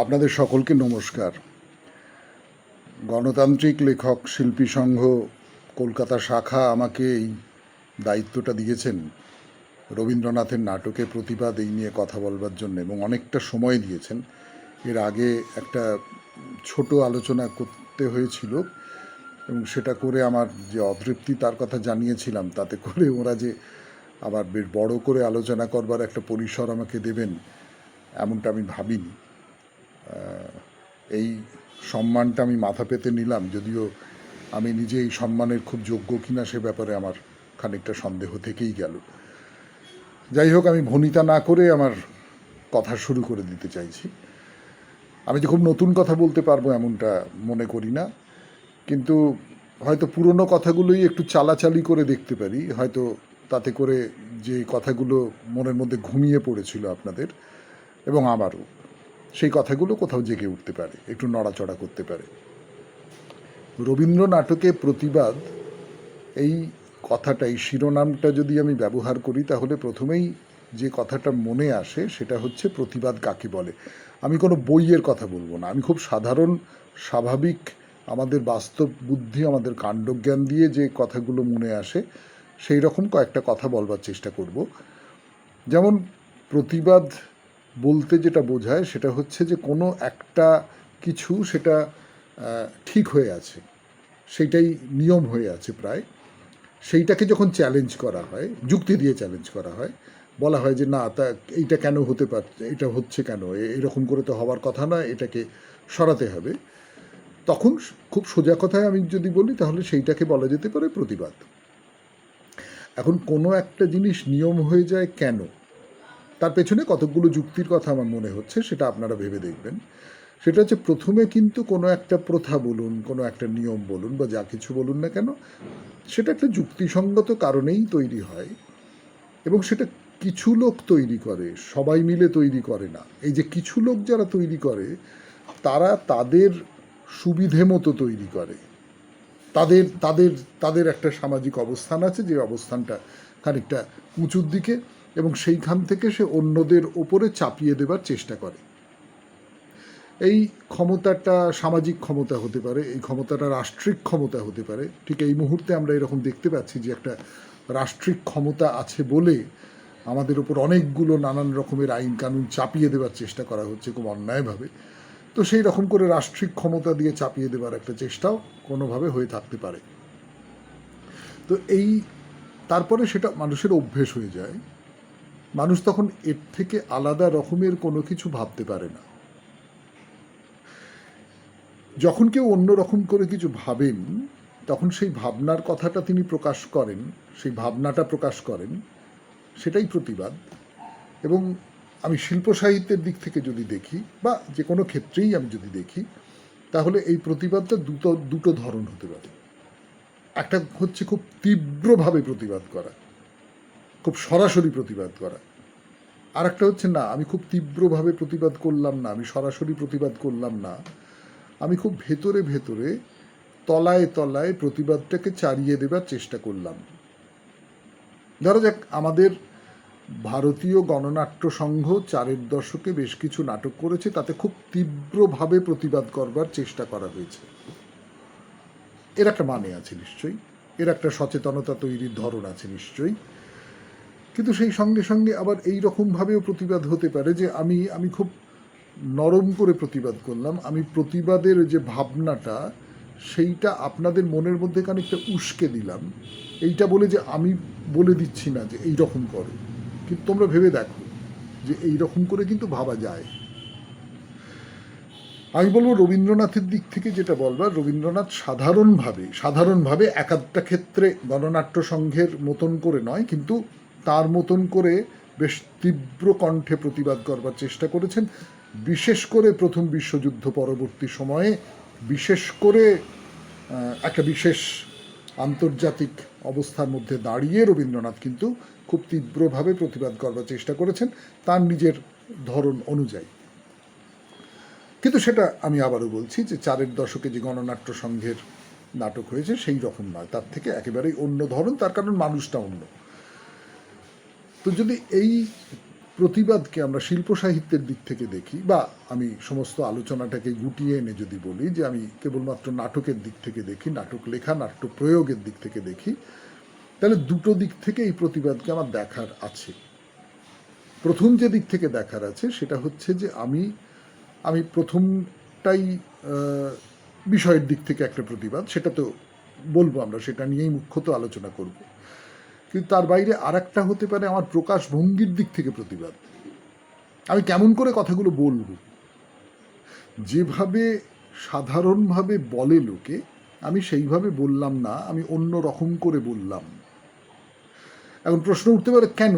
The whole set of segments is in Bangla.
আপনাদের সকলকে নমস্কার। গণতান্ত্রিক লেখক শিল্পী সংঘ কলকাতা শাখা আমাকে এই দায়িত্বটা দিয়েছেন রবীন্দ্রনাথের নাটকে প্রতিবাদ এই নিয়ে কথা বলবার জন্য, এবং অনেকটা সময় দিয়েছেন। এর আগে একটা ছোট আলোচনা করতে হয়েছিল এবং সেটা করে আমার যে অতৃপ্তি তার কথা জানিয়েছিলাম, তাতে করে ওরা যে আবার বেশ বড় করে আলোচনা করবার একটা পরিসর আমাকে দেবেন এমনটা আমি ভাবিনি। এই সম্মানটা আমি মাথা পেতে নিলাম, যদিও আমি নিজে এই সম্মানের খুব যোগ্য কিনা সে ব্যাপারে আমার খানিকটা সন্দেহ থেকেই গেল। যাই হোক, আমি ভনিতা না করে আমার কথা শুরু করে দিতে চাইছি। আমি যে খুব নতুন কথা বলতে পারবো এমনটা মনে করি না, কিন্তু হয়তো পুরনো কথাগুলোই একটু চালাচালি করে দেখতে পারি, হয়তো তাতে করে যে কথাগুলো মনের মধ্যে ঘুমিয়ে পড়েছিল আপনাদের এবং আমারও, সেই কথাগুলো কোথাও জেগে উঠতে পারে, একটু নড়াচড়া করতে পারে। রবীন্দ্র নাটকে প্রতিবাদ এই কথাটা, এই শিরোনামটা যদি আমি ব্যবহার করি, তাহলে প্রথমেই যে কথাটা মনে আসে সেটা হচ্ছে প্রতিবাদ কাকে বলে। আমি কোনো বইয়ের কথা বলবো না, আমি খুব সাধারণ স্বাভাবিক আমাদের বাস্তব বুদ্ধি, আমাদের কাণ্ডজ্ঞান দিয়ে যে কথাগুলো মনে আসে সেই রকম কয়েকটা কথা বলবার চেষ্টা করব। যেমন প্রতিবাদ বলতে যেটা বোঝায় সেটা হচ্ছে যে কোনো একটা কিছু সেটা ঠিক হয়ে আছে, সেইটাই নিয়ম হয়ে আছে প্রায়, সেইটাকে যখন চ্যালেঞ্জ করা হয়, যুক্তি দিয়ে চ্যালেঞ্জ করা হয়, বলা হয় যে না, তা এইটা কেন হতে পারছে, এটা হচ্ছে কেন, এরকম করে তো হওয়ার কথা না, এটাকে সরাতে হবে, তখন খুব সোজা কথায় আমি যদি বলি তাহলে সেইটাকে বলা যেতে পারে প্রতিবাদ। এখন কোনো একটা জিনিস নিয়ম হয়ে যায় কেন, তার পেছনে কতকগুলো যুক্তির কথা আমার মনে হচ্ছে, সেটা আপনারা ভেবে দেখবেন। সেটা হচ্ছে, প্রথমে কিন্তু কোনো একটা প্রথা বলুন, কোনো একটা নিয়ম বলুন, বা যা কিছু বলুন না কেন, সেটা একটা যুক্তিসঙ্গত কারণেই তৈরি হয়, এবং সেটা কিছু লোক তৈরি করে, সবাই মিলে তৈরি করে না। এই যে কিছু লোক যারা তৈরি করে, তারা তাদের সুবিধে মতো তৈরি করে, তাদের তাদের তাদের একটা সামাজিক অবস্থান আছে, যে অবস্থানটা খানিকটা উঁচুর দিকে, এবং সেইখান থেকে সে অন্যদের ওপরে চাপিয়ে দেবার চেষ্টা করে। এই ক্ষমতাটা সামাজিক ক্ষমতা হতে পারে, এই ক্ষমতাটা রাষ্ট্রিক ক্ষমতা হতে পারে। ঠিক এই মুহূর্তে আমরা এরকম দেখতে পাচ্ছি যে একটা রাষ্ট্রিক ক্ষমতা আছে বলে আমাদের ওপর অনেকগুলো নানান রকমের আইন কানুন চাপিয়ে দেওয়ার চেষ্টা করা হচ্ছে খুব অন্যায়ভাবে। তো সেই রকম করে রাষ্ট্রিক ক্ষমতা দিয়ে চাপিয়ে দেওয়ার একটা চেষ্টাও কোনোভাবে হয়ে থাকতে পারে। তো এই তারপরে সেটা মানুষের অভ্যেস হয়ে যায়, মানুষ তখন এর থেকে আলাদা রকমের কোনো কিছু ভাবতে পারে না। যখন কেউ অন্য রকম করে কিছু ভাবেন, তখন সেই ভাবনার কথাটা তিনি প্রকাশ করেন, সেই ভাবনাটা প্রকাশ করেন, সেটাই প্রতিবাদ। এবং আমি শিল্প সাহিত্যের দিক থেকে যদি দেখি, বা যে কোনো ক্ষেত্রেই আমি যদি দেখি, তাহলে এই প্রতিবাদটা দুটো ধরন হতে পারে। একটা হচ্ছে খুব তীব্রভাবে প্রতিবাদ করা, খুব সরাসরি প্রতিবাদ করা। আর একটা হচ্ছে না, আমি খুব তীব্রভাবে প্রতিবাদ করলাম না, আমি সরাসরি প্রতিবাদ করলাম না, আমি খুব ভেতরে ভেতরে তলায় তলায় প্রতিবাদটাকে চালিয়ে দেবার চেষ্টা করলাম। ধরা যাক, আমাদের ভারতীয় গণনাট্য সংঘ 4-এর দশকে বেশ কিছু নাটক করেছে, তাতে খুব তীব্রভাবে প্রতিবাদ করবার চেষ্টা করা হয়েছে। এর একটা মানে আছে নিশ্চয়ই, এর একটা সচেতনতা তৈরির ধরন আছে নিশ্চয়ই। কিন্তু সেই সঙ্গে সঙ্গে আবার এই রকমভাবেও প্রতিবাদ হতে পারে যে আমি খুব নরম করে প্রতিবাদ করলাম, আমি প্রতিবাদের যে ভাবনাটা সেইটা আপনাদের মনের মধ্যে খানিকটা উস্কে দিলাম, এইটা বলে যে আমি বলে দিচ্ছি না যে এই রকম করো, কিন্তু তোমরা ভেবে দেখো যে এই রকম করে কিন্তু ভাবা যায়। আমি বলবো রবীন্দ্রনাথের দিক থেকে যেটা বলবার, রবীন্দ্রনাথ সাধারণভাবে এক একটা ক্ষেত্রে গণনাট্য সংঘের মতন করে নয়, কিন্তু তার মতন করে বেশ তীব্র কণ্ঠে প্রতিবাদ করবার চেষ্টা করেছেন। বিশেষ করে প্রথম বিশ্বযুদ্ধ পরবর্তী সময়ে, বিশেষ করে একটা বিশেষ আন্তর্জাতিক অবস্থার মধ্যে দাঁড়িয়ে রবীন্দ্রনাথ কিন্তু খুব তীব্রভাবে প্রতিবাদ করবার চেষ্টা করেছেন তার নিজের ধরন অনুযায়ী। কিন্তু সেটা আমি আবারও বলছি যে 4-এর দশকে যে গণনাট্য সংঘের নাটক হয়েছে সেই রকম নয়, তার থেকে একেবারেই অন্য ধরন, তার কারণ মানুষটা অন্য। তো যদি এই প্রতিবাদকে আমরা শিল্প সাহিত্যের দিক থেকে দেখি, বা আমি সমস্ত আলোচনাটাকে গুটিয়ে এনে যদি বলি যে আমি কেবলমাত্র নাটকের দিক থেকে দেখি, নাটক লেখা, নাট্য প্রয়োগের দিক থেকে দেখি, তাহলে দুটো দিক থেকে এই প্রতিবাদকে আমার দেখার আছে। প্রথম যে দিক থেকে দেখার আছে সেটা হচ্ছে যে আমি প্রথমটাই বিষয়ের দিক থেকে একটা প্রতিবাদ, সেটা তো বলবো, আমরা সেটা নিয়েই মুখ্যত আলোচনা করব। কিন্তু তার বাইরে আর একটা হতে পারে আমার প্রকাশ ভঙ্গির দিক থেকে প্রতিবাদ। আমি কেমন করে কথাগুলো বলবো, যেভাবে সাধারণভাবে বলে লোকে আমি সেইভাবে বললাম না, আমি অন্য রকম করে বললাম। এখন প্রশ্ন উঠতে পারে, কেন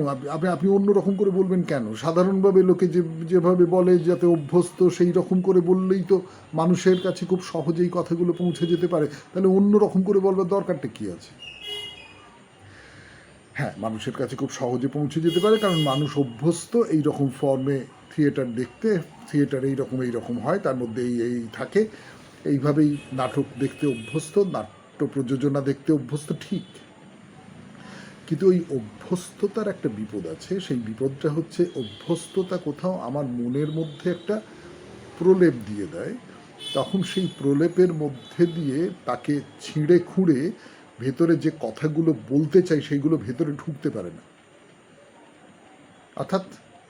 আপনি অন্য রকম করে বলবেন কেন? সাধারণভাবে লোকে যেভাবে বলে যাতে অভ্যস্ত, সেই রকম করে বললেই তো মানুষের কাছে খুব সহজেই কথাগুলো পৌঁছে যেতে পারে, তাহলে অন্য রকম করে বলবার দরকারটা কী আছে? হ্যাঁ, মানুষের কাছে খুব সহজে পৌঁছে যেতে পারে, কারণ মানুষ অভ্যস্ত এই রকম ফর্মে থিয়েটার দেখতে। থিয়েটার এইরকম হয়, তার মধ্যে এই থাকে, এইভাবেই নাটক দেখতে অভ্যস্ত, নাট্য প্রযোজনা দেখতে অভ্যস্ত, ঠিক। কিন্তু ওই অভ্যস্ততার একটা বিপদ আছে। সেই বিপদটা হচ্ছে অভ্যস্ততা কোথাও আমার মনের মধ্যে একটা প্রলেপ দিয়ে দেয়, তখন সেই প্রলেপের মধ্যে দিয়ে তাকে ছিঁড়ে খুঁড়ে ভেতরে যে কথাগুলো বলতে চাই সেইগুলো ভেতরে ঢুকতে পারে না। অর্থাৎ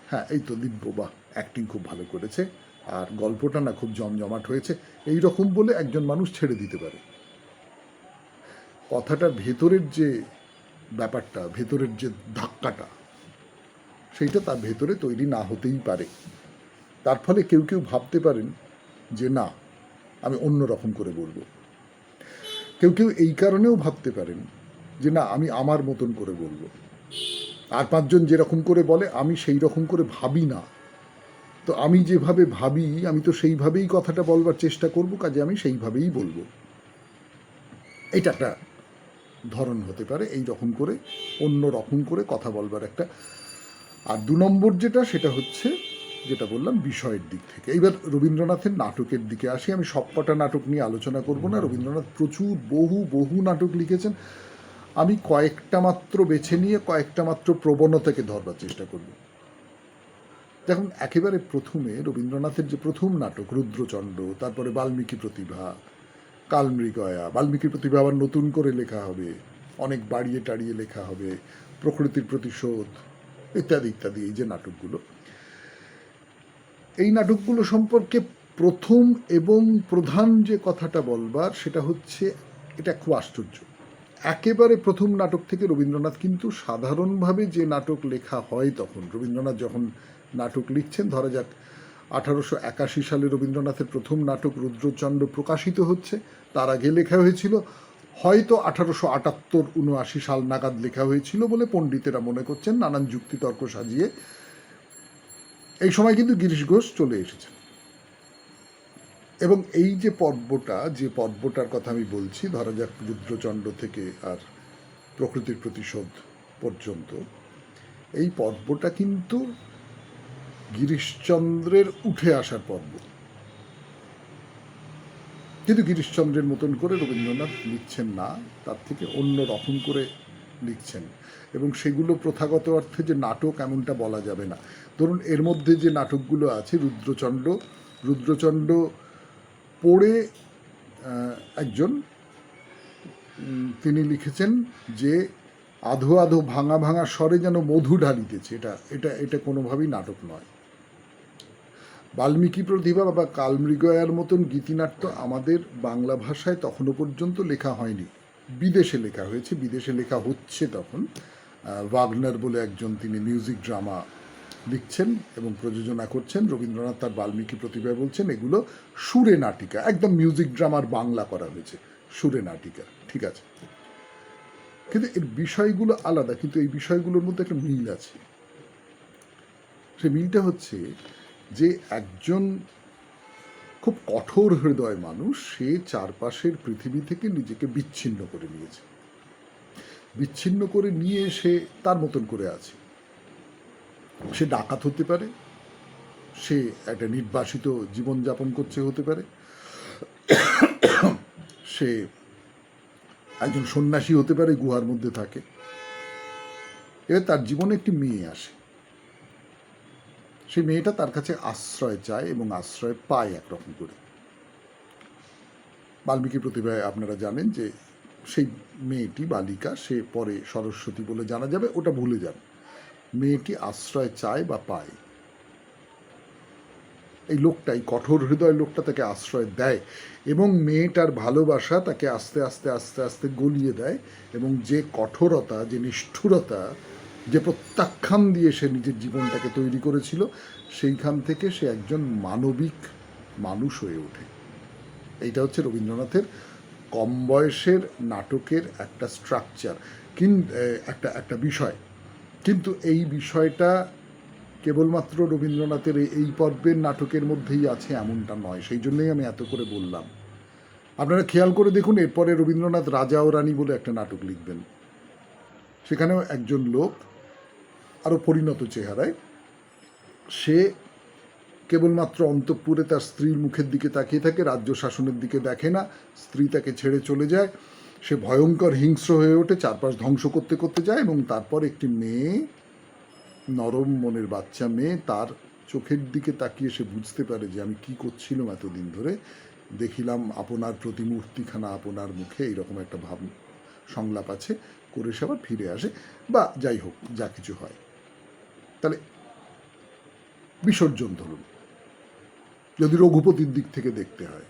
হ্যাঁ, এই তো দিব্য, বা অ্যাক্টিং খুব ভালো করেছে, আর গল্পটা না খুব জমজমাট হয়েছে, এই রকম বলে একজন মানুষ ছেড়ে দিতে পারে। কথাটার ভেতরের যে ব্যাপারটা, ভেতরের যে ধাক্কাটা, সেইটা তার ভেতরে তৈরি না হতেই পারে। তার ফলে কেউ কেউ ভাবতে পারেন যে না, আমি অন্য রকম করে বলবো। কেউ কেউ এই কারণেও ভাবতে পারেন যে না, আমি আমার মতন করে বলবো। আর পাঁচজন যেরকম করে বলে আমি সেই রকম করে ভাবি না, তো আমি যেভাবে ভাবি আমি তো সেইভাবেই কথাটা বলবার চেষ্টা করব, কাজে আমি সেইভাবেই বলবো। এটা একটা ধরন হতে পারে, এই রকম করে অন্য রকম করে কথা বলবার একটা। আর দু নম্বর সেটা হচ্ছে যেটা বললাম বিষয়ের দিক থেকে। এইবার রবীন্দ্রনাথের নাটকের দিকে আসি। আমি সবকটা নাটক নিয়ে আলোচনা করব না। রবীন্দ্রনাথ প্রচুর বহু নাটক লিখেছেন। আমি কয়েকটা মাত্র বেছে নিয়ে কয়েকটা মাত্র প্রবণতাকে ধরবার চেষ্টা করব। দেখুন, একেবারে প্রথমে রবীন্দ্রনাথের যে প্রথম নাটক রুদ্রচণ্ড, তারপরে বাল্মীকি প্রতিভা, কালমৃগয়া, বাল্মীকি প্রতিভা আবার নতুন করে লেখা হবে, অনেক বাড়িয়ে টাড়িয়ে লেখা হবে, প্রকৃতির প্রতিশোধ, ইত্যাদি ইত্যাদি, এই যে নাটকগুলো, এই নাটকগুলো সম্পর্কে প্রথম এবং প্রধান যে কথাটা বলবার সেটা হচ্ছে, এটা খুব আশ্চর্য, একেবারে প্রথম নাটক থেকে রবীন্দ্রনাথ কিন্তু সাধারণভাবে যে নাটক লেখা হয়, তখন রবীন্দ্রনাথ যখন নাটক লিখছেন, ধরা যাক 1881 সালে রবীন্দ্রনাথের প্রথম নাটক রুদ্রচণ্ড প্রকাশিত হচ্ছে, তার আগে লেখা হয়েছিল, হয়তো 1878-79 সাল নাগাদ লেখা হয়েছিল বলে পণ্ডিতেরা মনে করছেন, নানান যুক্তিতর্ক সাজিয়ে। এই সময় কিন্তু গিরিশ ঘোষ চলে এসেছেন, এবং এই যে পর্বটার কথা আমি বলছি, ধরা যাক রুদ্রচণ্ড থেকে আর প্রকৃতির প্রতিশোধ পর্যন্ত, এই পর্বটা কিন্তু গিরিশচন্দ্রের উঠে আসার পর্ব। কিন্তু গিরিশচন্দ্রের মতন করে রবীন্দ্রনাথ লিখছেন না, তার থেকে অন্য রকম করে লিখছেন, এবং সেগুলো প্রথাগত অর্থে যে নাটক এমনটা বলা যাবে না। ধরুন, এর মধ্যে যে নাটকগুলো আছে, রুদ্রচণ্ড পড়ে একজন তিনি লিখেছেন যে আধো আধো ভাঙা ভাঙা স্বরে যেন মধু ঢালিতেছে, এটা কোনোভাবেই নাটক নয়। বাল্মীকি প্রতিভা বা কালমৃগয়ার মতন গীতিনাট্য আমাদের বাংলা ভাষায় তখনও পর্যন্ত লেখা হয়নি, বিদেশে লেখা হয়েছে, বিদেশে লেখা হচ্ছে তখন। ওয়াগনার বলে একজন, তিনি মিউজিক ড্রামা লিখছেন এবং প্রযোজনা করছেন। রবীন্দ্রনাথ তার বাল্মীকি প্রতিভায় বলছেন এগুলো সুরে নাটিকা, একদম মিউজিক ড্রামার বাংলা করা হয়েছে, সুরে নাটিকা, ঠিক আছে। কিন্তু এর বিষয়গুলো আলাদা, কিন্তু এই বিষয়গুলোর মধ্যে একটা মিল আছে। সেই মিলটা হচ্ছে যে একজন খুব কঠোর হৃদয় মানুষ, সে চারপাশের পৃথিবী থেকে নিজেকে বিচ্ছিন্ন করে নিয়েছে, বিচ্ছিন্ন করে নিয়ে সে তার মতন করে আছে। সে ডাকাত হতে পারে, সে একটা নির্বাসিত জীবনযাপন করছে হতে পারে, সে একজন সন্ন্যাসী হতে পারে, গুহার মধ্যে থাকে। এবার তার জীবনে একটি মেয়ে আসে, সেই মেয়েটা তার কাছে আশ্রয় চায় এবং আশ্রয় পায় একরকম করে। বাল্মীকি প্রতিভায় আপনারা জানেন যে সেই মেয়েটি বালিকা, সে পরে সরস্বতী বলে জানা যাবে, ওটা ভুলে যান। মেয়েটি আশ্রয় চায় বা পায়, এই লোকটা, এই কঠোর হৃদয় লোকটা তাকে আশ্রয় দেয় এবং মেয়েটার ভালোবাসা তাকে আস্তে আস্তে আস্তে আস্তে গলিয়ে দেয় এবং যে কঠোরতা, যে নিষ্ঠুরতা, যে প্রত্যাখ্যান দিয়ে সে নিজের জীবনটাকে তৈরি করেছিল, সেইখান থেকে সে একজন মানবিক মানুষ হয়ে ওঠে। এইটা হচ্ছে রবীন্দ্রনাথের কম বয়সের নাটকের একটা স্ট্রাকচার, একটা বিষয়। কিন্তু এই বিষয়টা কেবলমাত্র রবীন্দ্রনাথের এই পর্বের নাটকের মধ্যেই আছে এমনটা নয়, সেই জন্যই আমি এত করে বললাম। আপনারা খেয়াল করে দেখুন, এরপরে রবীন্দ্রনাথ রাজা ও রানী বলে একটা নাটক লিখবেন, সেখানেও একজন লোক আরও পরিণত চেহারায়, সে কেবলমাত্র অন্তঃপুরে তার স্ত্রীর মুখের দিকে তাকিয়ে থাকে, রাজ্য শাসনের দিকে দেখে না, স্ত্রী তাকে ছেড়ে চলে যায়, সে ভয়ঙ্কর হিংস্র হয়ে ওঠে, চারপাশ ধ্বংস করতে করতে যায় এবং তারপর একটি মেয়ে, নরম মনের বাচ্চা মেয়ে, তার চোখের দিকে তাকিয়ে সে বুঝতে পারে যে আমি কি করছিলাম এতদিন ধরে, দেখিলাম আপনার প্রতিমূর্তিখানা আপনার মুখে, এইরকম একটা ভাব সংলাপ আছে, করে সে আবার ফিরে আসে, বা যাই হোক যা কিছু হয়। তাহলে বিসর্জন ধরুন, যদি রঘুপতির দিক থেকে দেখতে হয়,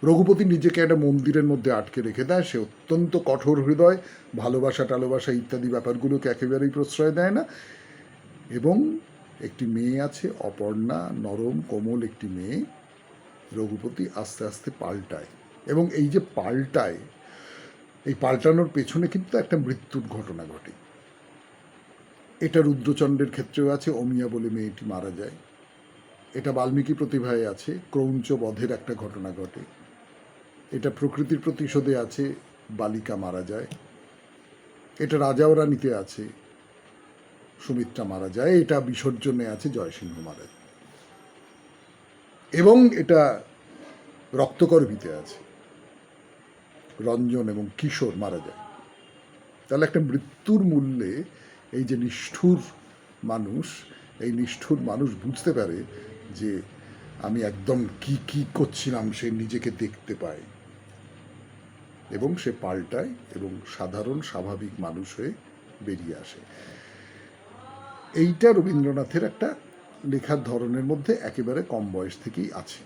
রঘুপতি নিজেকে একটা মন্দিরের মধ্যে আটকে রেখে দেয়, সে অত্যন্ত কঠোর হৃদয়, ভালোবাসা টালোবাসা ইত্যাদি ব্যাপারগুলোকে একেবারেই প্রশ্রয় দেয় না, এবং একটি মেয়ে আছে অপর্ণা, নরম কোমল একটি মেয়ে, রঘুপতি আস্তে আস্তে পাল্টায়, এবং এই যে পাল্টায়, এই পাল্টানোর পেছনে কিন্তু একটা মৃত্যুর ঘটনা ঘটে। এটা রুদ্রচন্দ্রের ক্ষেত্রেও আছে, অমিয়া বলে মেয়েটি মারা যায়। এটা বাল্মীকি প্রতিভায় আছে, ক্রৌঞ্চ বধের একটা ঘটনা ঘটে। এটা প্রকৃতির প্রতিশোধে আছে, বালিকা মারা যায়। এটা রাজা ও রানীতে আছে, সুমিত্রা মারা যায়। এটা বিসর্জনে আছে, জয়সিংহ মারা যায়। এবং এটা রক্তকরবীতে আছে, রঞ্জন এবং কিশোর মারা যায়। তাহলে একটা মৃত্যুর মূল্যে এই যে নিষ্ঠুর মানুষ, এই নিষ্ঠুর মানুষ বুঝতে পারে যে আমি একদম কি কি করছিলাম, সে নিজেকে দেখতে পায় এবং সে পাল্টায় এবং সাধারণ স্বাভাবিক মানুষ হয়ে বেরিয়ে আসে। এইটা রবীন্দ্রনাথের একটা লেখার ধরনের মধ্যে একেবারে কম বয়স থেকেই আছে।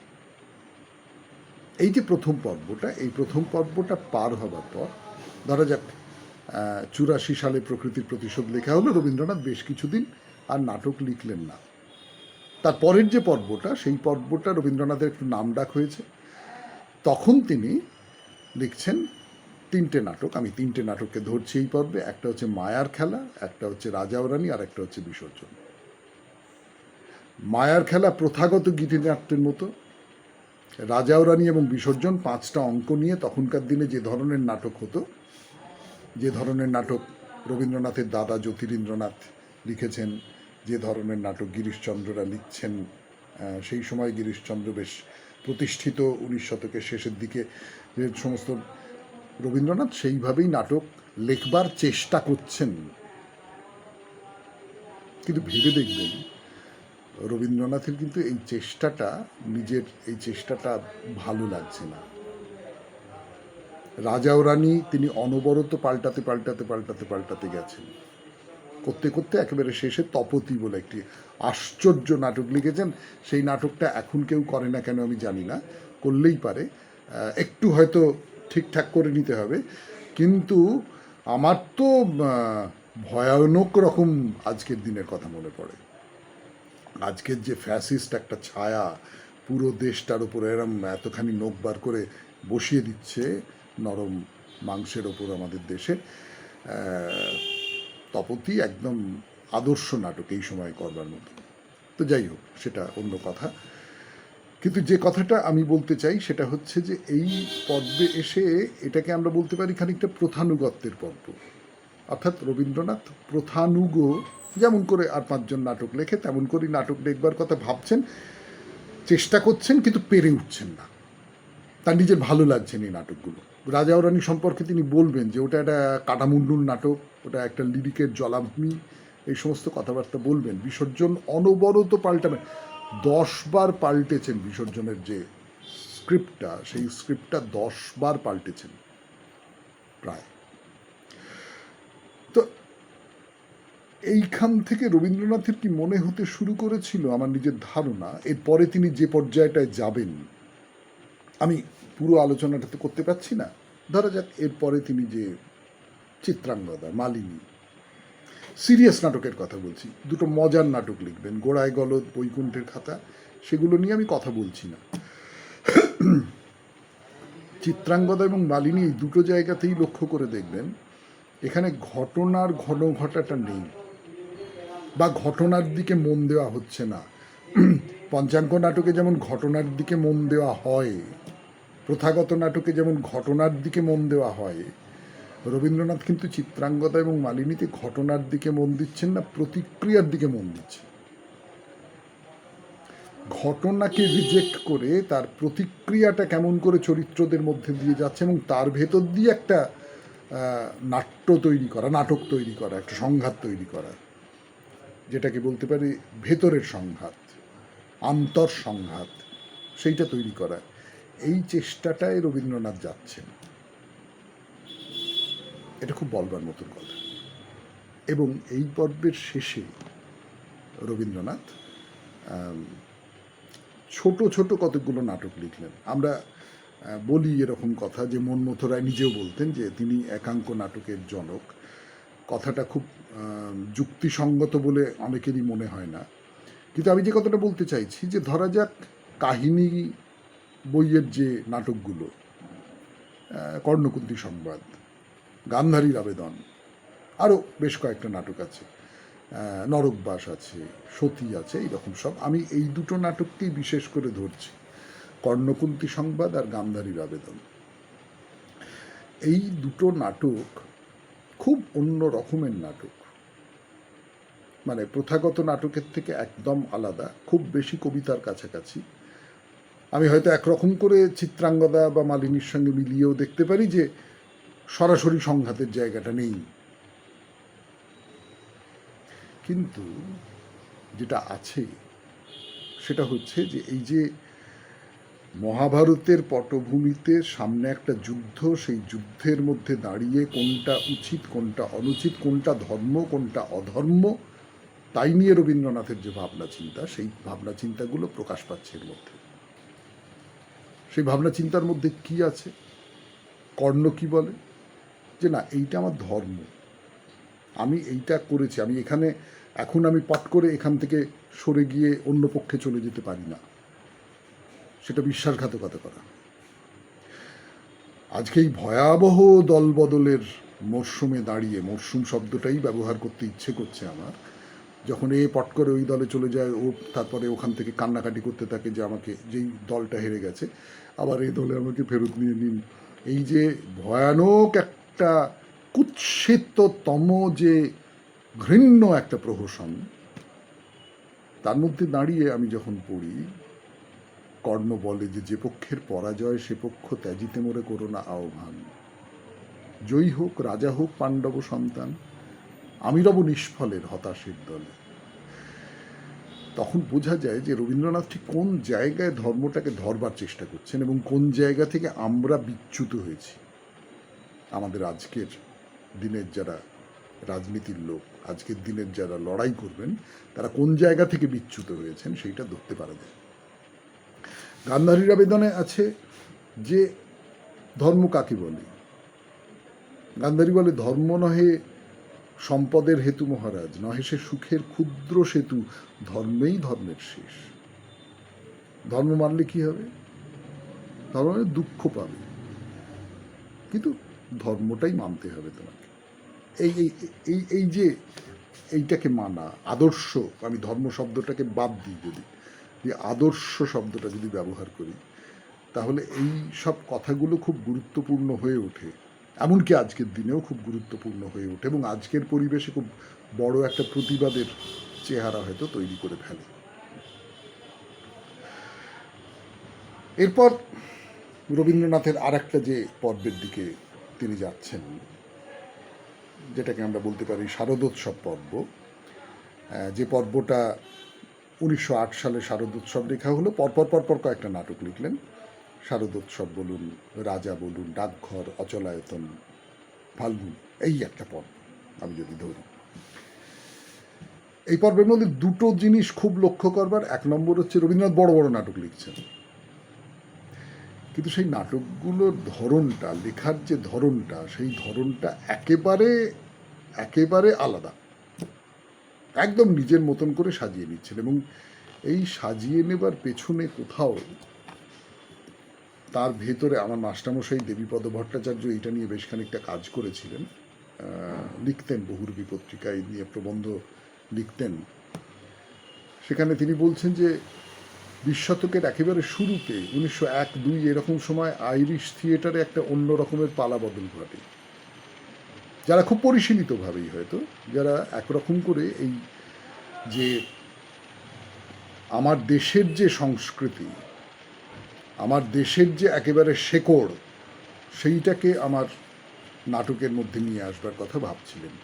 এই যে প্রথম পর্বটা, এই প্রথম পর্বটা পার হবার পর, ধরা যাক 84 সালে প্রকৃতির প্রতিশোধ লেখা হলো, রবীন্দ্রনাথ বেশ কিছুদিন আর নাটক লিখলেন না। তার পরের যে পর্বটা, সেই পর্বটা রবীন্দ্রনাথের একটু নামডাক হয়েছে। তখন তিনি লিখছেন 3টে নাটক, আমি 3টে নাটককে ধরছি এই পর্বে। একটা হচ্ছে মায়ার খেলা, একটা হচ্ছে রাজা ও রানী, আর একটা হচ্ছে বিসর্জন। মায়ার খেলা প্রথাগত গীতিনাট্যের মতো, রাজা ও রানী এবং বিসর্জন 5টা অঙ্ক নিয়ে তখনকার দিনে যে ধরনের নাটক হতো, যে ধরনের নাটক রবীন্দ্রনাথের দাদা জ্যোতিরিন্দ্রনাথ লিখেছেন, যে ধরনের নাটক গিরিশচন্দ্ররা লিখছেন, সেই সময় গিরিশচন্দ্র বেশ প্রতিষ্ঠিত, 19 শতকের শেষের দিকে যে সমস্ত, রবীন্দ্রনাথ সেইভাবেই নাটক লেখবার চেষ্টা করছেন। কিন্তু ভেবে দেখবেন, রবীন্দ্রনাথের কিন্তু এই চেষ্টাটা, নিজের এই চেষ্টাটা ভালো লাগছে না। রাজা ও রানী তিনি অনবরত পাল্টাতে পাল্টাতে পাল্টাতে পাল্টাতে গেছেন, করতে করতে একেবারে শেষে তপতি বলে একটি আশ্চর্য নাটক লিখেছেন। সেই নাটকটা এখন কেউ করে না কেন আমি জানি না, করলেই পারে, একটু হয়তো ঠিকঠাক করে নিতে হবে। কিন্তু আমার তো ভয়ানক রকম আজকের দিনের কথা মনে পড়ে। আজকের যে ফ্যাসিস্ট একটা ছায়া পুরো দেশটার উপরে এরম এতখানি নোক বার করে বসিয়ে দিচ্ছে নরম মাংসের ওপর আমাদের দেশে, তপতি একদম আদর্শ নাটক এই সময় করবার মতো। তো যাই হোক, সেটা অন্য কথা। কিন্তু যে কথাটা আমি বলতে চাই সেটা হচ্ছে যে এই পর্বে এসে এটাকে আমরা বলতে পারি খানিকটা প্রথানুগত্যের পর্ব। অর্থাৎ রবীন্দ্রনাথ প্রথানুগ, যেমন করে আর 5জন নাটক লেখে তেমন করেই নাটক লিখবার কথা ভাবছেন, চেষ্টা করছেন, কিন্তু পেরে উঠছেন না। তার নিজের ভালো লাগছেন এই নাটকগুলো। রাজা ও রানী সম্পর্কে তিনি বলবেন যে ওটা একটা কাটামুন্ডুর নাটক, ওটা একটা লিরিকের জলাভূমি, এই সমস্ত কথাবার্তা বলবেন। বিসর্জন অনবরত পাল্টাবেন, 10 বার পাল্টেছেন বিসর্জনের যে স্ক্রিপ্টটা, সেই স্ক্রিপ্টটা 10 বার পাল্টেছেন প্রায়। তো এইখান থেকে রবীন্দ্রনাথের কি মনে হতে শুরু করেছিল আমার নিজের ধারণা, এরপরে তিনি যে পর্যায়টায় যাবেন, আমি পুরো আলোচনাটা তো করতে পারছি না, ধরা যাক এরপরে তিনি যে চিত্রাঙ্গদা, মালিনী, সিরিয়াস নাটকের কথা বলছি, দুটো মজার নাটক লিখবেন, গোড়ায় গলদ, বৈকুণ্ঠের খাতা, সেগুলো নিয়ে আমি কথা বলছি না। চিত্রাঙ্গদা এবং মালিনী এই দুটো জায়গাতেই লক্ষ্য করে দেখবেন এখানে ঘটনার ঘন ঘটাটা নেই, বা ঘটনার দিকে মন দেওয়া হচ্ছে না। পঞ্চাঙ্গ নাটকে যেমন ঘটনার দিকে মন দেওয়া হয়, প্রথাগত নাটকে যেমন ঘটনার দিকে মন দেওয়া হয়, রবীন্দ্রনাথ কিন্তু চিত্রাঙ্গদা এবং মালিনীতে ঘটনার দিকে মন দিচ্ছেন না, প্রতিক্রিয়ার দিকে মন দিচ্ছেন। ঘটনাকে রিজেক্ট করে তার প্রতিক্রিয়াটা কেমন করে চরিত্রদের মধ্যে দিয়ে যাচ্ছে এবং তার ভেতর দিয়ে একটা নাট্য তৈরি করা, নাটক তৈরি করা, একটা সংঘাত তৈরি করা, যেটাকে বলতে পারি ভেতরের সংঘাত, আন্তর সংঘাত, সেইটা তৈরি করা, এই চেষ্টাটায় রবীন্দ্রনাথ যাচ্ছেন। এটা খুব বলবার মতন কথা। এবং এই পর্বের শেষে রবীন্দ্রনাথ ছোট ছোট কতগুলো নাটক লিখলেন। আমরা বলি এরকম কথা যে মনমথ রায় নিজেও বলতেন যে তিনি একাঙ্ক নাটকের জনক। কথাটা খুব যুক্তিসঙ্গত বলে অনেকেরই মনে হয় না, কিন্তু আমি যে কথাটা বলতে চাইছি যে ধরা যাক কাহিনী বইয়ের যে নাটকগুলো, কর্ণকুন্তী সংবাদ, গান্ধারীর আবেদন, আরও বেশ কয়েকটা নাটক আছে, নরকবাস আছে, সতী আছে, এইরকম সব, আমি এই দুটো নাটককেই বিশেষ করে ধরছি, কর্ণকুন্তী সংবাদ আর গান্ধারীর আবেদন। এই দুটো নাটক খুব অন্য রকমের নাটক, মানে প্রথাগত নাটকের থেকে একদম আলাদা, খুব বেশি কবিতার কাছাকাছি। আমি হয়তো একরকম করে চিত্রাঙ্গদা বা মালিনীর সঙ্গে মিলিয়েও দেখতে পারি যে সরাসরি সংঘাতের জায়গাটা নেই, কিন্তু যেটা আছে সেটা হচ্ছে যে এই যে মহাভারতের পটভূমিতে সামনে একটা যুদ্ধ, সেই যুদ্ধের মধ্যে দাঁড়িয়ে কোনটা উচিত কোনটা অনুচিত, কোনটা ধর্ম কোনটা অধর্ম, তাই নিয়ে রবীন্দ্রনাথের যে ভাবনা চিন্তা, সেই ভাবনা চিন্তাগুলো প্রকাশ পাচ্ছে এর মধ্যে। সেই ভাবনা চিন্তার মধ্যে কি আছে? কর্ণ কি বলে যে না, এইটা আমার ধর্ম, আমি এইটা করেছি, আমি এখানে এখন আমি পট করে এখান থেকে সরে গিয়ে অন্য পক্ষে চলে যেতে পারি না, সেটা বিশ্বাসঘাতকতা করা। আজকে এই ভয়াবহ দলবদলের মরশুমে দাঁড়িয়ে, মরশুম শব্দটাই ব্যবহার করতে ইচ্ছে করছে আমার, যখন এ পট করে ওই দলে চলে যায়, ও তারপরে ওখান থেকে কান্নাকাটি করতে থাকে যে আমাকে, যেই দলটা হেরে গেছে, আবার এই দলে আমাকে ফেরত নিয়ে নিন, এই যে ভয়ানক একটা কুৎসিততম যে ঘৃণ্য একটা প্রহসন, তার মধ্যে দাঁড়িয়ে আমি যখন পড়ি, কর্ণ বলে যে পক্ষের পরাজয় সে পক্ষ ত্যাজিতে মোরে করো না আহ্বান, জয়ী হোক রাজা হোক পাণ্ডব সন্তান, আমি রব নিষ্ফলের হতাশের দলে। তখন বোঝা যায় যে রবীন্দ্রনাথ ঠিক কোন জায়গায় ধর্মটাকে ধরবার চেষ্টা করছেন এবং কোন জায়গা থেকে আমরা বিচ্যুত হয়েছি। আমাদের আজকের দিনের যারা রাজনীতির লোক, আজকের দিনের যারা লড়াই করবেন, তারা কোন জায়গা থেকে বিচ্যুত হয়েছেন সেইটা ধরতে পারা যায়। গান্ধারীর আবেদনে আছে যে ধর্ম কাকে বলে। গান্ধারী বলে ধর্ম নহে সম্পদের হেতু মহারাজ, নহে সে সুখের ক্ষুদ্র সেতু, ধর্মেই ধর্মের শেষ। ধর্ম মানলে কি হবে? ধর্ম মানে দুঃখ পাবে, কিন্তু ধর্মটাই মানতে হবে তোমাকে। এই এই এই যে এইটাকে মানা, আদর্শ, আমি ধর্ম শব্দটাকে বাদ দিই, যদি যে আদর্শ শব্দটা যদি ব্যবহার করি, তাহলে এই সব কথাগুলো খুব গুরুত্বপূর্ণ হয়ে ওঠে, এমনকি আজকের দিনেও খুব গুরুত্বপূর্ণ হয়ে ওঠে এবং আজকের পরিবেশে খুব বড় একটা প্রতিবাদের চেহারা হয়তো তৈরি করে ফেলে। এরপর রবীন্দ্রনাথের আর একটা যে পর্বের দিকে তিনি যাচ্ছেন, যেটাকে আমরা বলতে পারি শারদোৎসব পর্ব, যে পর্বটা 1908 সালে শারদোৎসব লেখা হলো, পরপর কয়েকটা নাটক লিখলেন। শারদোৎসব বলুন, রাজা বলুন, ডাকঘর, অচলায়তন, ফাল্গুন, এই একটা পর্ব আমি যদি ধরি। এই পর্বের মধ্যে দুটো জিনিস খুব লক্ষ্য করবার। এক নম্বর হচ্ছে রবীন্দ্রনাথ বড় বড় নাটক লিখছেন, কিন্তু সেই নাটকগুলোর ধরনটা, লেখার যে ধরনটা, সেই ধরনটা একেবারে আলাদা, একদম নিজের মতন করে সাজিয়ে নিচ্ছেন। এবং এই সাজিয়ে নেবার পেছনে কোথাও তার ভেতরে আমার মাস্টারমশাই দেবীপদ ভট্টাচার্য এটা নিয়ে বেশ খানিকটা কাজ করেছিলেন, লিখতেন, বহুরূপী পত্রিকায় নিয়ে প্রবন্ধ লিখতেন। সেখানে তিনি বলছেন যে 20 শতকের একেবারে শুরুতে 1901-2 এরকম সময় আইরিশ থিয়েটারে একটা অন্য রকমের পালা বদল ঘটে। যারা খুব পরিশীলিতভাবেই হয়তো, যারা একরকম করে এই যে আমার দেশের যে সংস্কৃতি, আমার দেশের যে একেবারে শেকড়, সেইটাকে আমার নাটকের মধ্যে নিয়ে আসবার কথা ভাবছিলেন।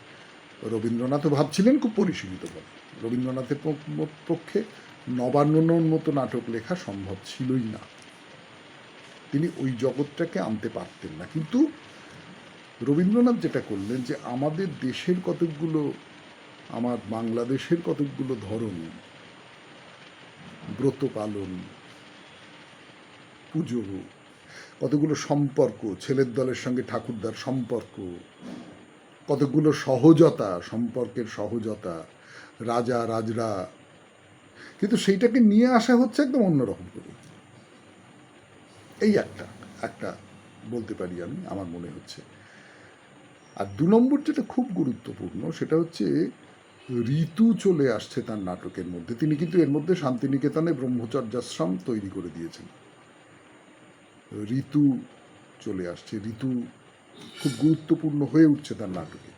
রবীন্দ্রনাথও ভাবছিলেন খুব পরিশীলিতভাবে। রবীন্দ্রনাথের পক্ষে নবান্নর মতো নাটক লেখা সম্ভব ছিলই না, তিনি ওই জগৎটাকে আনতে পারতেন না। কিন্তু রবীন্দ্রনাথ যেটা করলেন যে আমাদের দেশের কতকগুলো, আমার বাংলাদেশের কতকগুলো ধরন, ব্রত পালন, পুজো, কতগুলো সম্পর্ক, ছেলের দলের সঙ্গে ঠাকুরদার সম্পর্ক, কতগুলো সহজতা, সম্পর্কের সহজতা, রাজা রাজরা, কিন্তু সেইটাকে নিয়ে আসা হচ্ছে একদম অন্যরকম করে। এই একটা বলতে পারি আমি, আমার মনে হচ্ছে। আর 2 নম্বর যেটা খুব গুরুত্বপূর্ণ, সেটা হচ্ছে ঋতু চলে আসছে তার নাটকের মধ্যে। তিনি কিন্তু এর মধ্যে শান্তিনিকেতনে ব্রহ্মচর্যাশ্রম তৈরি করে দিয়েছেন। ঋতু চলে আসছে, ঋতু খুব গুরুত্বপূর্ণ হয়ে উঠছে তার নাটকে।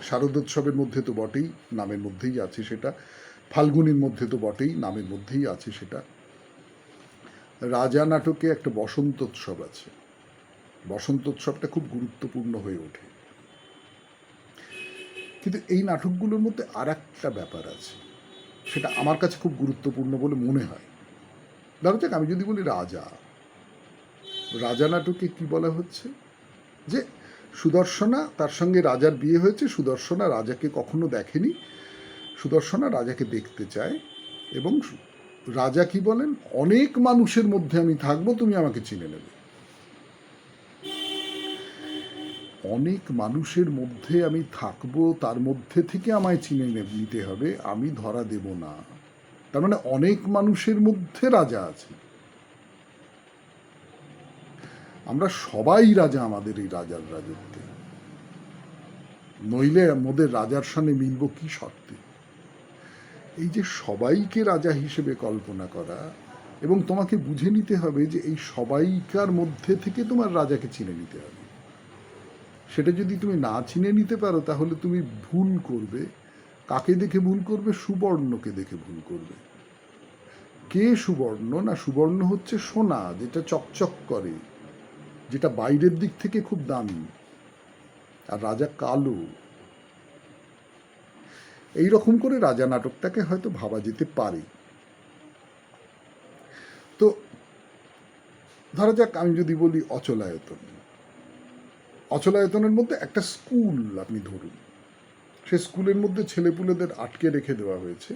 শারদোৎসবের মধ্যে তো বটেই, নামের মধ্যেই আছে সেটা। ফাল্গুনির মধ্যে তো বটেই, নামের মধ্যেই আছে সেটা। রাজা নাটকে একটা বসন্তোৎসব আছে, বসন্তোৎসবটা খুব গুরুত্বপূর্ণ হয়ে ওঠে। কিন্তু এই নাটকগুলোর মধ্যে আর একটা ব্যাপার আছে, সেটা আমার কাছে খুব গুরুত্বপূর্ণ বলে মনে হয়। ধরো যাক, আমি যদি বলি রাজা নাটকে কি বলা হচ্ছে, যে সুদর্শনা, তার সঙ্গে রাজার বিয়ে হয়েছে, সুদর্শনা রাজাকে কখনো দেখেনি, সুদর্শনা রাজাকে দেখতে চায়, এবং রাজা কি বলেন, অনেক মানুষের মধ্যে আমি থাকবো, তুমি আমাকে চিনে নেবে। অনেক মানুষের মধ্যে আমি থাকবো, তার মধ্যে থেকে আমায় চিনে নিতে হবে, আমি ধরা দেব না। তার মানে অনেক মানুষের মধ্যে রাজা আছে, আমরা সবাই রাজা আমাদের এই রাজার রাজত্বে, নইলে আমাদের রাজার সামনে মিলব কি শর্তে। এই যে সবাইকে রাজা হিসেবে কল্পনা করা, এবং তোমাকে বুঝে নিতে হবে যে এই সবাইকার মধ্যে থেকে তোমার রাজাকে চিনে নিতে হবে। সেটা যদি তুমি না চিনে নিতে পারো, তাহলে তুমি ভুল করবে। কাকে দেখে ভুল করবে? সুবর্ণকে দেখে ভুল করবে। কে সুবর্ণ? না, সুবর্ণ হচ্ছে সোনা, যেটা চকচক করে, যেটা বাইরের দিক থেকে খুব দামি, আর রাজা কালো। এই রকম করে রাজা নাটকটাকে হয়তো ভাবা যেতে পারে। তো ধরা যাক, আমি যদি বলি অচলায়তনের মধ্যে একটা স্কুল আপনি ধরুন, সে স্কুলের মধ্যে ছেলেপুলেদের আটকে রেখে দেওয়া হয়েছে,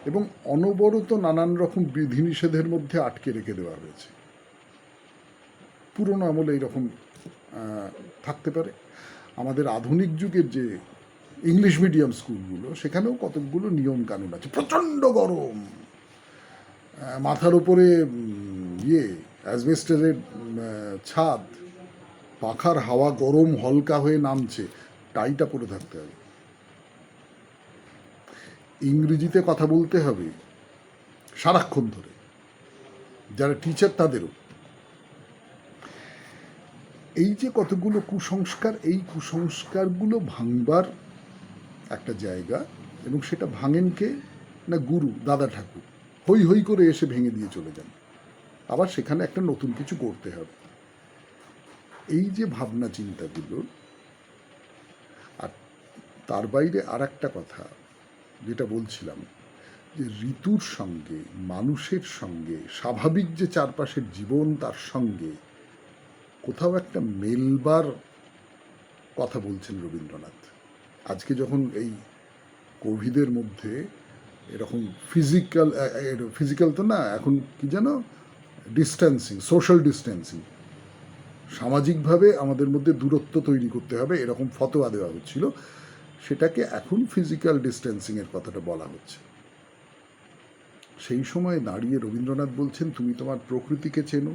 এবং অনবরত নানান রকম বিধিনিষেধের মধ্যে আটকে রেখে দেওয়া হয়েছে। পুরনো আমলে এইরকম থাকতে পারে। আমাদের আধুনিক যুগের যে ইংলিশ মিডিয়াম স্কুলগুলো, সেখানেও কতকগুলো নিয়ম কানুন আছে। প্রচণ্ড গরম, মাথার উপরে অ্যাসবেস্টারের ছাদ, পাখার হাওয়া গরম হলকা হয়ে নামছে, টাইটা পরে থাকতে হবে, ইংরেজিতে কথা বলতে হবে সারাক্ষণ ধরে, যারা টিচার তাদেরও। এই যে কতগুলো কুসংস্কার, এই কুসংস্কারগুলো ভাঙবার একটা জায়গা, এবং সেটা ভাঙেন কে? না, গুরু, দাদা ঠাকুর হই হই করে এসে ভেঙে দিয়ে চলে যান। আবার সেখানে একটা নতুন কিছু করতে হবে। এই যে ভাবনা চিন্তাগুলো। আর তার বাইরে আর একটা কথা, যেটা বলছিলাম, যে ঋতুর সঙ্গে, মানুষের সঙ্গে, স্বাভাবিক যে চারপাশের জীবন তার সঙ্গে কোথাও একটা মেলবার কথা বলছেন রবীন্দ্রনাথ। আজকে যখন এই কোভিডের মধ্যে এরকম ফিজিক্যাল তো না, এখন কি যেন ডিস্ট্যান্সিং, সোশ্যাল ডিস্ট্যান্সিং, সামাজিকভাবে আমাদের মধ্যে দূরত্ব তৈরি করতে হবে এরকম ফতোয়া দেওয়া হচ্ছিল, সেটাকে এখন ফিজিক্যাল ডিস্ট্যান্সিংয়ের কথাটা বলা হচ্ছে। সেই সময় দাঁড়িয়ে রবীন্দ্রনাথ বলছেন, তুমি তোমার প্রকৃতিকে চেনো,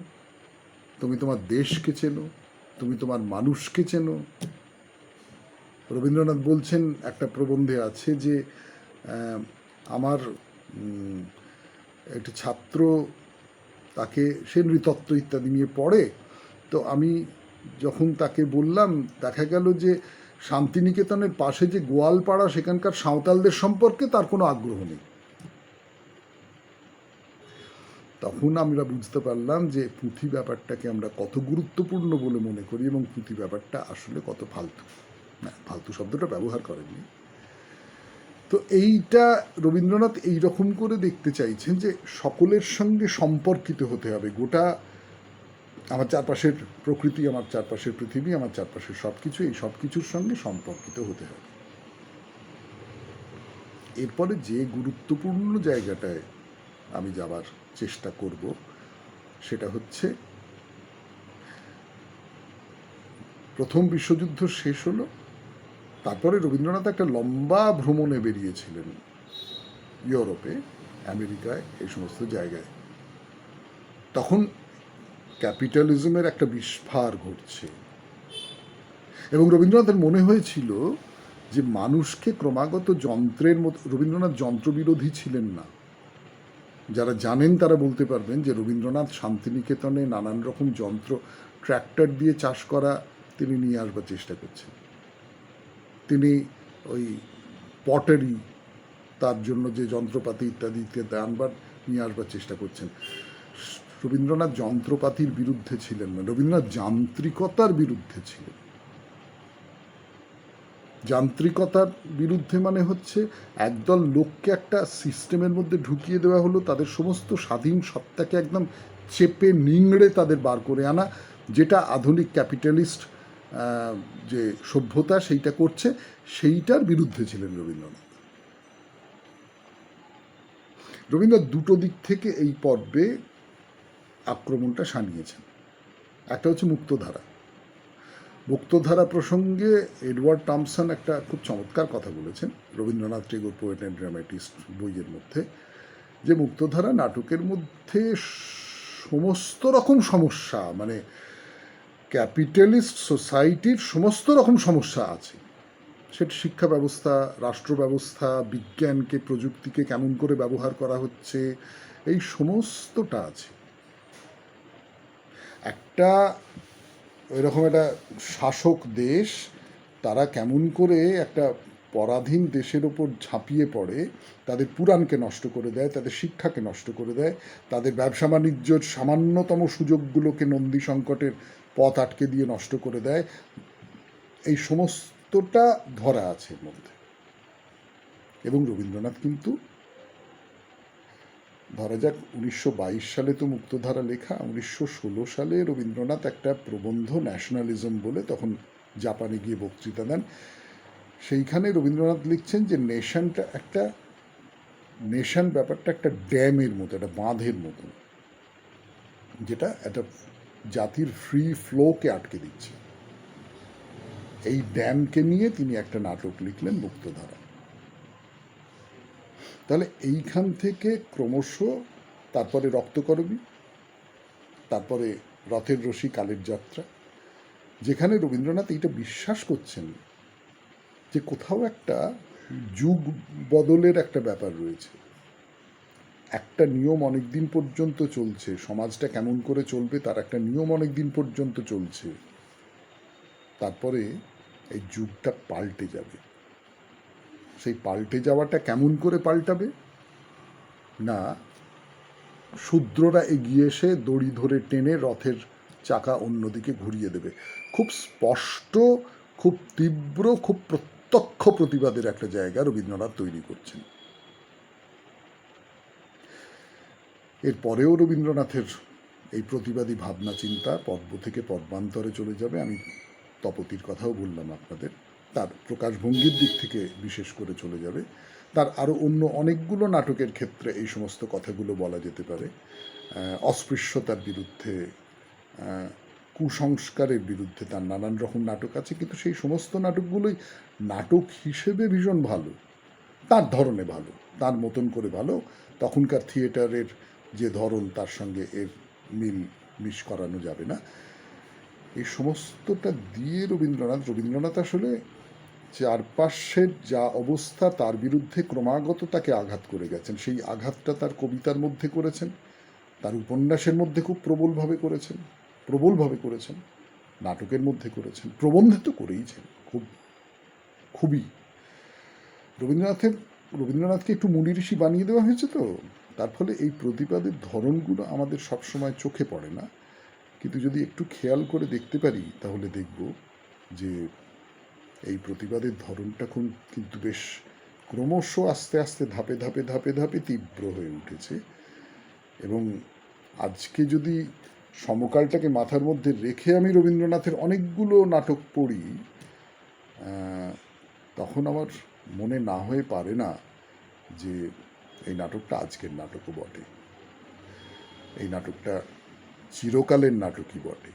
তুমি তোমার দেশকে চেনো, তুমি তোমার মানুষকে চেনো। রবীন্দ্রনাথ বলছেন, একটা প্রবন্ধে আছে যে আমার একটি ছাত্র, তাকে সে নৃতত্ত্ব ইত্যাদি নিয়ে পড়ে, তো আমি যখন তাকে বললাম, দেখা গেল যে শান্তিনিকেতনের পাশে যে গোয়ালপাড়া, সেখানকার সাঁওতালদের সম্পর্কে তার কোনো আগ্রহ নেই। তখন আমরা বুঝতে পারলাম যে পুঁথি ব্যাপারটাকে আমরা কত গুরুত্বপূর্ণ বলে মনে করি এবং পুঁথি ব্যাপারটা আসলে কত ফালতু। না, ফালতু শব্দটা ব্যবহার করেননি। তো এইটা রবীন্দ্রনাথ এইরকম করে দেখতে চাইছেন যে সকলের সঙ্গে সম্পর্কিত হতে হবে। গোটা আমার চারপাশের প্রকৃতি, আমার চারপাশের পৃথিবী, আমার চারপাশের সব কিছু, এই সব কিছুর সঙ্গে সম্পর্কিত হতে হবে। এরপরে যে গুরুত্বপূর্ণ জায়গাটায় আমি যাবার চেষ্টা করব সেটা হচ্ছে, প্রথম বিশ্বযুদ্ধ শেষ হলো, তারপরে রবীন্দ্রনাথ একটা লম্বা ভ্রমণে বেরিয়েছিলেন ইউরোপে, আমেরিকায়, এই সমস্ত জায়গায়। তখন ক্যাপিটালিজমের একটা বিস্ফার ঘটছে এবং রবীন্দ্রনাথের মনে হয়েছিল যে মানুষকে ক্রমাগত যন্ত্রের মতো, রবীন্দ্রনাথ যন্ত্রবিরোধী ছিলেন না। যারা জানেন তারা বলতে পারবেন যে রবীন্দ্রনাথ শান্তিনিকেতনে নানান রকম যন্ত্র, ট্র্যাক্টর দিয়ে চাষ করা তিনি নিয়ে আসবার চেষ্টা করছেন। তিনি ওই পটারি, তার জন্য যে যন্ত্রপাতি ইত্যাদি ইত্যাদি আনবার, নিয়ে আসবার চেষ্টা করছেন। রবীন্দ্রনাথ যন্ত্রপাতির বিরুদ্ধে ছিলেন না, রবীন্দ্রনাথ যান্ত্রিকতার বিরুদ্ধে ছিলেন। যান্ত্রিকতার বিরুদ্ধে মানে হচ্ছে একদল লোককে একটা সিস্টেমের মধ্যে ঢুকিয়ে দেওয়া হলো, তাদের সমস্ত স্বাধীন সত্তাকে একদম চেপে নিংড়ে তাদের বার করে আনা, যেটা আধুনিক ক্যাপিটালিস্ট যে সভ্যতা সেইটা করছে, সেইটার বিরুদ্ধে ছিলেন রবীন্দ্রনাথ। রবীন্দ্রনাথ দুটো দিক থেকে এই পর্বে আক্রমণটা সানিয়েছেন। একটা হচ্ছে মুক্তধারা। মুক্তধারা প্রসঙ্গে এডওয়ার্ড টমসন একটা খুব চমৎকার কথা বলেছেন Rabindranath Tagore poet and dramatist বইয়ের মধ্যে, যে মুক্তধারা নাটকের মধ্যে সমস্ত রকম সমস্যা, মানে ক্যাপিটালিস্ট সোসাইটির সমস্ত রকম সমস্যা আছে। সেটা শিক্ষা ব্যবস্থা, রাষ্ট্র ব্যবস্থা, বিজ্ঞানকে, প্রযুক্তিকে কেমন করে ব্যবহার করা হচ্ছে, এই সমস্তটা আছে। একটা এরকম একটা শাসক দেশ, তারা কেমন করে একটা পরাধীন দেশের ওপর ঝাঁপিয়ে পড়ে, তাদের পুরাণকে নষ্ট করে দেয়, তাদের শিক্ষাকে নষ্ট করে দেয়, তাদের ব্যবসা বাণিজ্যর সামান্যতম সুযোগগুলোকে নন্দী সংকটের পথ আটকে দিয়ে নষ্ট করে দেয়, এই সমস্তটা ধরা আছে এর মধ্যে। এবং রবীন্দ্রনাথ কিন্তু, ধরা যাক 1922 সালে তো মুক্তধারা লেখা, 1916 সালে রবীন্দ্রনাথ একটা প্রবন্ধ ন্যাশনালিজম বলে তখন জাপানে গিয়ে বক্তৃতা দেন। সেইখানে রবীন্দ্রনাথ লিখছেন যে নেশনটা একটা, নেশন ব্যাপারটা একটা ড্যামের মতো, একটা বাঁধের মতো, যেটা একটা জাতির ফ্রি ফ্লোকে আটকে দিচ্ছে। এই ড্যামকে নিয়ে তিনি একটা নাটক লিখলেন, মুক্তধারা। তাহলে এইখান থেকে ক্রমশ, তারপরে রক্তকরবী, তারপরে রথের রশি, কালের যাত্রা, যেখানে রবীন্দ্রনাথ এইটা বিশ্বাস করছেন যে কোথাও একটা যুগ বদলের একটা ব্যাপার রয়েছে। একটা নিয়ম অনেক দিন পর্যন্ত চলছে, সমাজটা কেমন করে চলবে তার একটা নিয়ম অনেক দিন পর্যন্ত চলছে, তারপরে এই যুগটা পাল্টে যাবে। সেই পাল্টে যাওয়াটা কেমন করে পাল্টাবে না, শূদ্ররা এগিয়ে এসে দড়ি ধরে টেনে রথের চাকা অন্যদিকে ঘুরিয়ে দেবে। খুব স্পষ্ট, খুব তীব্র, খুব প্রত্যক্ষ প্রতিবাদের একটা জায়গা রবীন্দ্রনাথ তৈরি করছেন। এরপরেও রবীন্দ্রনাথের এই প্রতিবাদী ভাবনা চিন্তা পদ্ম থেকে পদ্মান্তরে চলে যাবে। আমি তপতির কথাও বললাম আপনাদের, তার প্রকাশভঙ্গির দিক থেকে বিশেষ করে চলে যাবে। তার আরও অন্য অনেকগুলো নাটকের ক্ষেত্রে এই সমস্ত কথাগুলো বলা যেতে পারে। অস্পৃশ্যতার বিরুদ্ধে, কুসংস্কারের বিরুদ্ধে তার নানান রকম নাটক আছে, কিন্তু সেই সমস্ত নাটকগুলোই নাটক হিসেবে ভীষণ ভালো, তার ধরনে ভালো, তার মতন করে ভালো। তখনকার থিয়েটারের যে ধরন, তার সঙ্গে এর মিশ করানো যাবে না। এই সমস্তটা দিয়ে রবীন্দ্রনাথ আসলে চারপাশের যা অবস্থা তার বিরুদ্ধে ক্রমাগত তাকে আঘাত করে গেছেন। সেই আঘাতটা তার কবিতার মধ্যে করেছেন, তার উপন্যাসের মধ্যে খুব প্রবলভাবে করেছেন, নাটকের মধ্যে করেছেন, প্রবন্ধে তো করেইছেন খুবই। রবীন্দ্রনাথকে একটু মুনি ঋষি বানিয়ে দেওয়া হয়েছে, তো তার ফলে এই প্রতিবাদের ধরনগুলো আমাদের সবসময় চোখে পড়ে না, কিন্তু যদি একটু খেয়াল করে দেখতে পারি তাহলে দেখব যে এই প্রতিবাদের ধরনটা কিন্তু বেশ ক্রমশ আস্তে আস্তে ধাপে তীব্র হয়ে উঠেছে। এবং আজকে যদি সমকালটাকে মাথার মধ্যে রেখে আমি রবীন্দ্রনাথের অনেকগুলো নাটক পড়ি, তখন আমার মনে না হয়ে পারে না যে এই নাটকটা আজকের নাটকও বটে, এই নাটকটা চিরকালের নাটকই বটে।